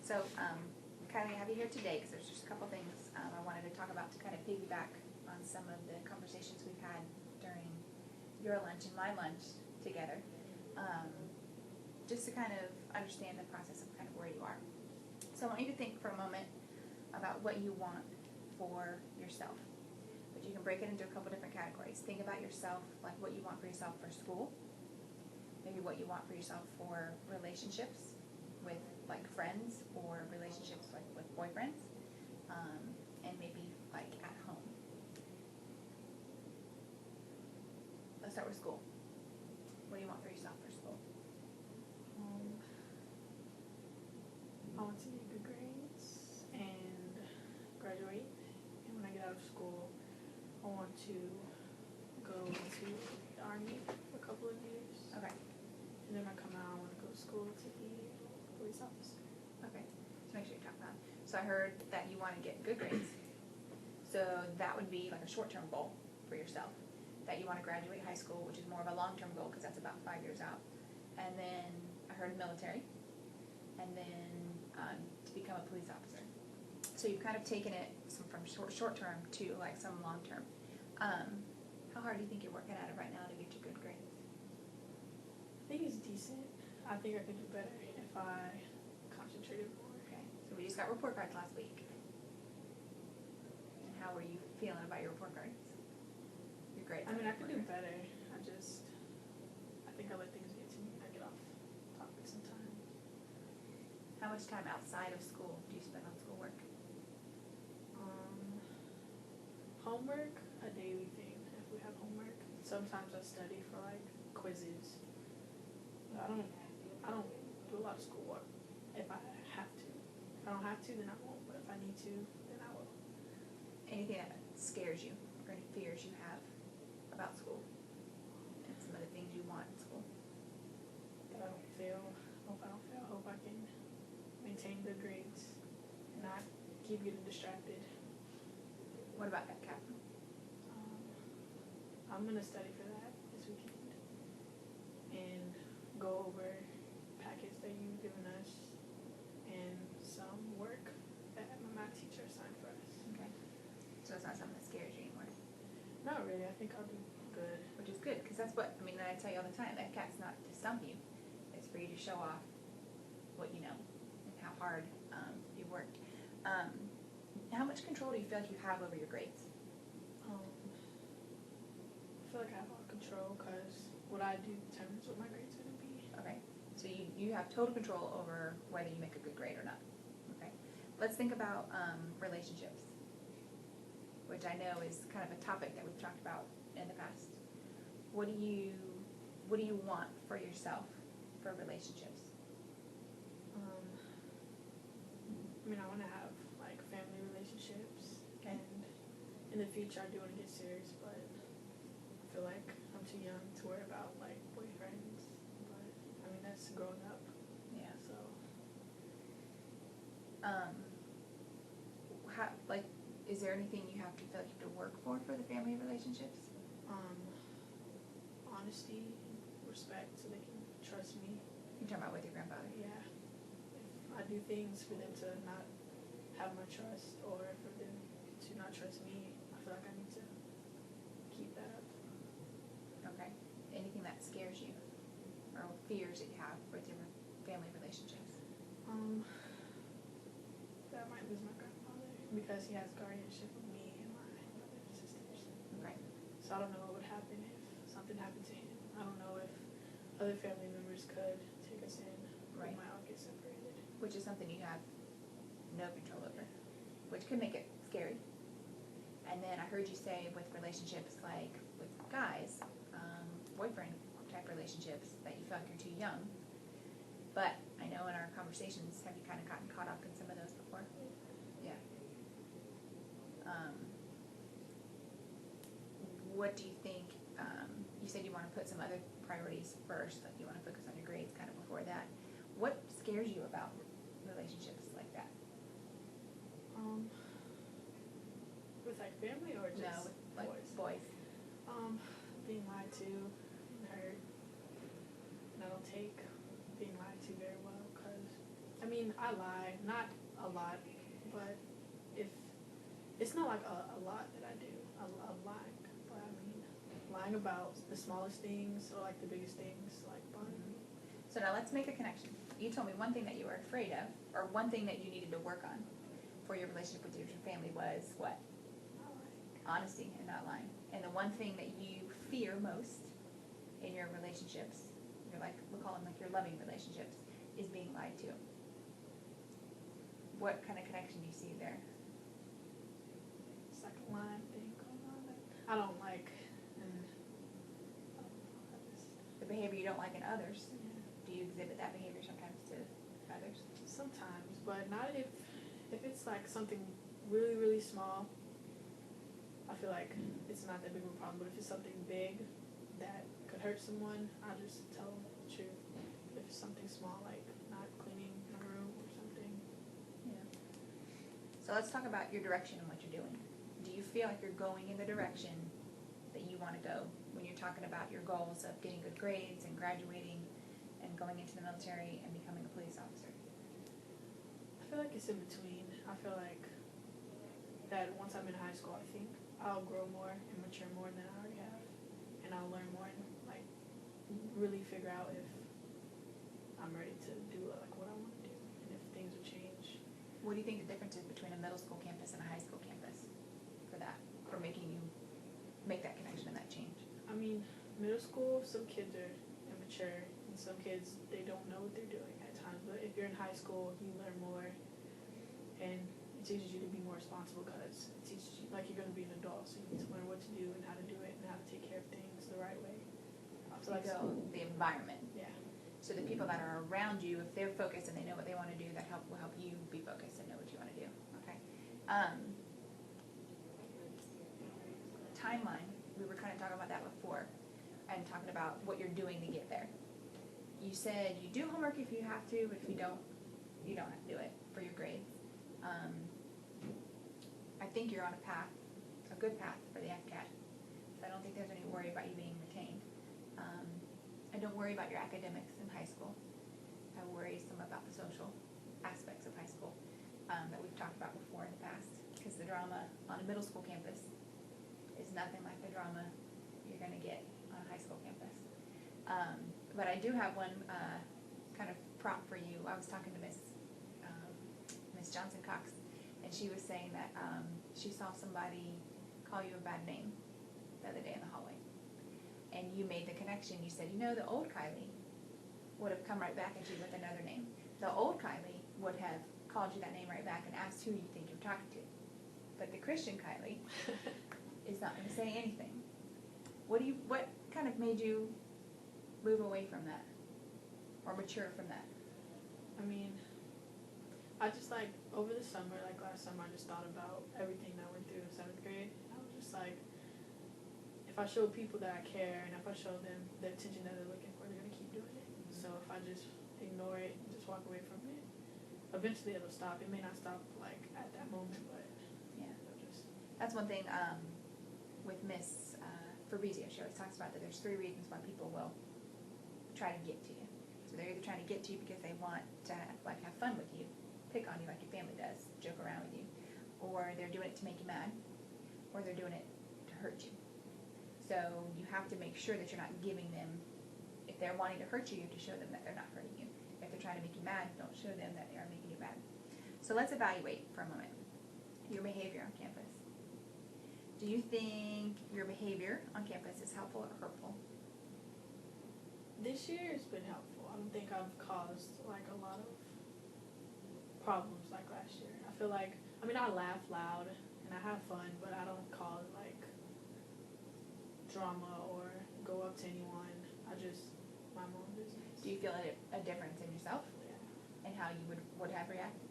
So, kind of have you here today because there's just a couple things I wanted to talk about to kind of piggyback on some of the conversations we've had during your lunch and my lunch together, just to kind of understand the process of kind of where you are. So I want you to think for a moment about what you want for yourself. But you can break it into a couple different categories. Think about yourself, like what you want for yourself for school, maybe what you want for yourself for relationships with like friends or relationships like with boyfriends, and maybe like at home. Let's start with school. What do you want for yourself for school? I want to get good grades and graduate. And when I get out of school, I want to go into the Army for a couple of years. Okay. And then when I come out, I want to go to school to be a police officer. Okay. So make sure you talk about it. So I heard that you want to get good grades. So that would be like a short-term goal for yourself. That you want to graduate high school, which is more of a long-term goal because that's about 5 years out. And then I heard military. And then to become a police officer. So you've kind of taken it from short-term to like some long-term. How hard do you think you're working at it right now to get your good grades? I think it's decent. I think I could do better if I concentrated more. Okay. So we just got report cards last week. And how were you feeling about your report cards? Your grades? I mean, I could do better. I think I let things get to me. I get off topic sometimes. How much time outside of school do you spend on schoolwork? Homework, a daily thing if we have homework. Sometimes I study for like quizzes. But I don't do a lot of schoolwork if I have to. If I don't have to, then I won't. But if I need to, then I will. Anything that scares you or any fears you have about school and some of the things you want in school? That I don't fail. Hope I don't fail. Hope I can maintain good grades and not keep getting distracted. What about that, Cap? I'm going to study for that this weekend and go over packets that you've given us and some work that my math teacher assigned for us. Okay. So it's not something that scares you anymore? Not really. I think I'll do good. Which is good, because that's what, I tell you all the time, that CAT's not to stump you. It's for you to show off what you know and how hard you worked. How much control do you feel like you have over your grades? I feel like I have a lot of control because what I do determines what my grade's going to be. Okay. So you have total control over whether you make a good grade or not. Okay. Let's think about relationships, which I know is kind of a topic that we've talked about in the past. What do you want for yourself for relationships? I want to have like family relationships. Okay. And in the future I do want to get serious, but I feel like I'm too young to worry about like boyfriends. But that's growing up. Yeah. So is there anything you have to feel like you have to work for the family relationships? honesty, respect, so they can trust me. You're talking about with your grandfather? Yeah. If I do things for them to not have my trust or for them to not trust me, I feel like I need to keep that up. Okay. Anything that scares you or fears that you have with your family relationships? That I might lose my grandfather because he has guardianship of me and my brothers and sisters. Okay. So I don't know what would happen if something happened to him. I don't know if other family members could take us in. Right. We might all get separated. Which is something you have no control over, which could make it scary. And then I heard you say with relationships like with guys, boyfriend type relationships, that you feel like you're too young. But I know in our conversations, have you kind of gotten caught up in some of those before? Yeah. What do you think, you said you want to put some other priorities first, like you want to focus on your grades kind of before that. What scares you about relationships like that? With like family or just No, with like boys. Being lied to and hurt. And I don't take being lied to very well because I mean, I lie, not a lot, but if it's not like a lot that I do, a lying, but I mean, lying about the smallest things or like the biggest things, like buying. So now let's make a connection. You told me one thing that you were afraid of, or one thing that you needed to work on for your relationship with your family was what? Honesty and not lying. And the one thing that you fear most in your relationships, we'll call them like your loving relationships, is being lied to. What kind of connection do you see there? It's like a lying thing going on that I don't like, and The behavior you don't like in others, yeah, do you exhibit that behavior sometimes to others? sometimes, but not if it's like something really really small. I feel like it's not that big of a problem, but if it's something big that could hurt someone, I'll just tell them the truth. If it's something small, like not cleaning my room or something. Yeah. So let's talk about your direction and what you're doing. Do you feel like you're going in the direction that you want to go when you're talking about your goals of getting good grades and graduating and going into the military and becoming a police officer? I feel like it's in between. I feel like that once I'm in high school, I think I'll grow more and mature more than I already have, and I'll learn more and like really figure out if I'm ready to do like what I want to do and if things will change. What do you think the difference is between a middle school campus and a high school campus for making you make that connection and that change? I mean, middle school, some kids are immature, and some kids, they don't know what they're doing at times. But if you're in high school, you learn more, and it teaches you to be more responsible because it teaches you, like, you're going to be an adult, so you need to learn what to do and how to do it and how to take care of things the right way. So like the environment. Yeah. So the people that are around you, if they're focused and they know what they want to do, will help you be focused and know what you want to do. Okay. Timeline. We were kind of talking about that before, and talking about what you're doing to get there. You said you do homework if you have to, but if you don't, you don't have to do it for your grades. I think you're on a path, a good path for the FCAT. So I don't think there's any worry about you being retained. I don't worry about your academics in high school. I worry some about the social aspects of high school that we've talked about before in the past. Because the drama on a middle school campus is nothing like the drama you're going to get on a high school campus. But I do have one kind of prop for you. I was talking to Miss Johnson Cox, and she was saying that she saw somebody call you a bad name the other day in the hallway. And you made the connection. You said, the old Kylie would have come right back at you with another name. The old Kylie would have called you that name right back and asked who you think you're talking to. But the Christian Kylie is not going to say anything. What kind of made you move away from that or mature from that? I mean, I just like over the summer, like last summer, I just thought about everything that I went through in 7th grade. I was just like, if I show people that I care and if I show them the attention that they're looking for, they're gonna keep doing it. So if I just ignore it and just walk away from it, eventually it'll stop. It may not stop like at that moment, but yeah, it'll just. That's one thing with Miss Fabrizio. She always talks about that there's 3 reasons why people will try to get to you. So they're either trying to get to you because they want to have fun with you, pick on you like your family does, joke around with you, or they're doing it to make you mad, or they're doing it to hurt you. So you have to make sure that you're not giving them, if they're wanting to hurt you, you have to show them that they're not hurting you. If they're trying to make you mad, don't show them that they are making you mad. So let's evaluate for a moment your behavior on campus. Do you think your behavior on campus is helpful or hurtful? This year has been helpful. I don't think I've caused like a lot of problems like last year. I feel like, I mean, I laugh loud and I have fun, but I don't cause like drama or go up to anyone. I just mind my own business. Do you feel a difference in yourself Yeah. and how you would have reacted?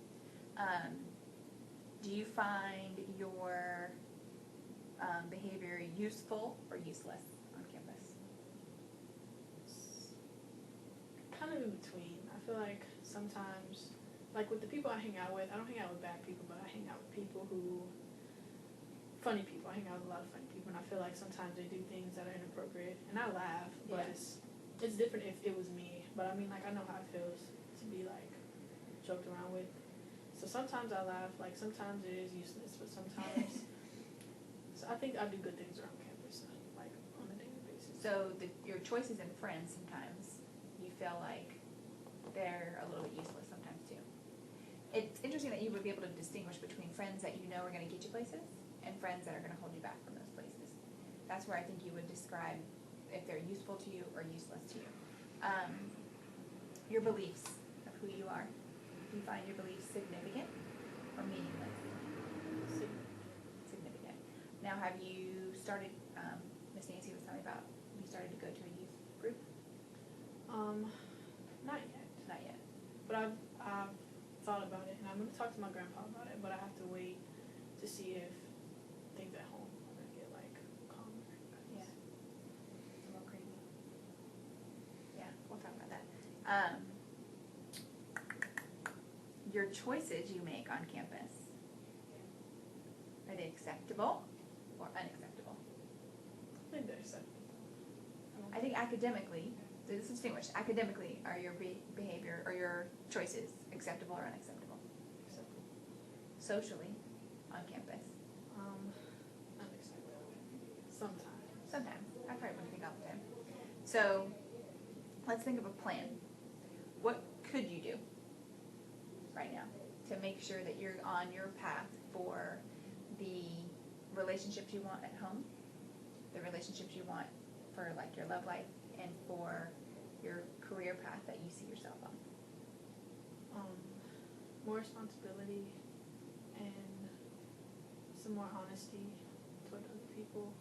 Do you find your behavior useful or useless on campus? Kind of in between. I feel like sometimes, like with the people I hang out with, I don't hang out with bad people, but I hang out with people funny people. I hang out with a lot of funny people, and I feel like sometimes they do things that are inappropriate, and I laugh, but Yeah. it's different if it was me. But I mean, like, I know how it feels to be like joked around with. So sometimes I laugh, like sometimes it is useless, but sometimes, so I think I do good things around campus, like on a daily basis. So your choices in friends sometimes, you feel like they're a little bit useless sometimes too. It's interesting that you would be able to distinguish between friends that you know are gonna get you places and friends that are gonna hold you back from those places. That's where I think you would describe if they're useful to you or useless to you. Your beliefs of who you are. Do you find your beliefs significant or meaningless? Significant. Now, have you started, Miss Nancy was telling me about, you started to go to a youth group? Not yet. Not yet. But I've thought about it, and I'm going to talk to my grandpa about it, but I have to wait to see if things at home are going to get, like, calmer. Yeah. It's a little crazy. Yeah, we'll talk about that. Your choices you make on campus, are they acceptable or unacceptable? I think they're acceptable. I think academically, so this is distinguished, academically, are your behavior or your choices acceptable or unacceptable? Acceptable. Socially, on campus? Unacceptable. Sometimes. Sometimes. I probably wouldn't think all the time. So, let's think of a plan. What could you do right now to make sure that you're on your path for the relationships you want at home, the relationships you want for like your love life, and for your career path that you see yourself on? More responsibility and some more honesty toward other people.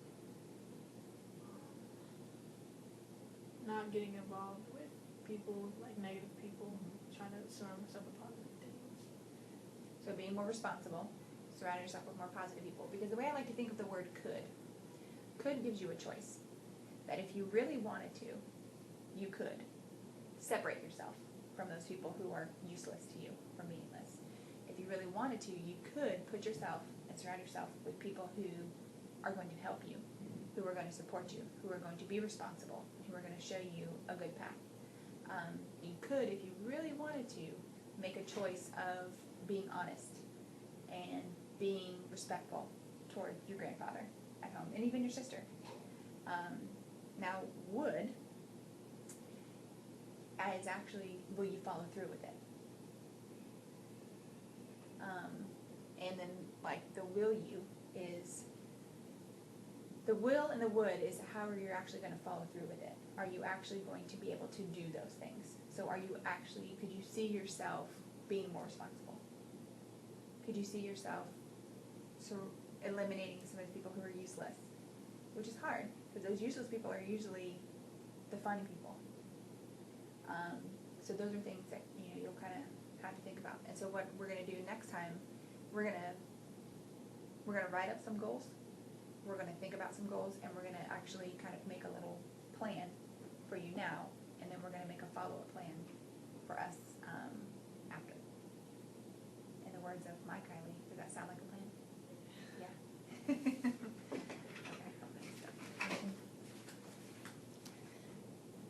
Not getting involved with people, like negative people, trying to surround myself with positive things. So being more responsible, surround yourself with more positive people. Because the way I like to think of the word could gives you a choice. That if you really wanted to, you could separate yourself from those people who are useless to you or meaningless. If you really wanted to, you could put yourself and surround yourself with people who are going to help you, who are going to support you, who are going to be responsible, who are going to show you a good path. You could, if you really wanted to, make a choice of being honest and being respectful toward your grandfather at home, and even your sister. Now, would is actually, will you follow through with it? And then, like, the will you is, the will and the would is how you're actually going to follow through with it. Are you actually going to be able to do those things? So are you actually, could you see yourself being more responsible? Could you see yourself eliminating some of the people who are useless? Which is hard, because those useless people are usually the fun people. So those are things that you'll kind of have to think about. And so what we're going to do next time, we're going to write up some goals. We're going to think about some goals, and we're going to actually kind of make a little plan for you now, and then we're going to make a follow-up plan for us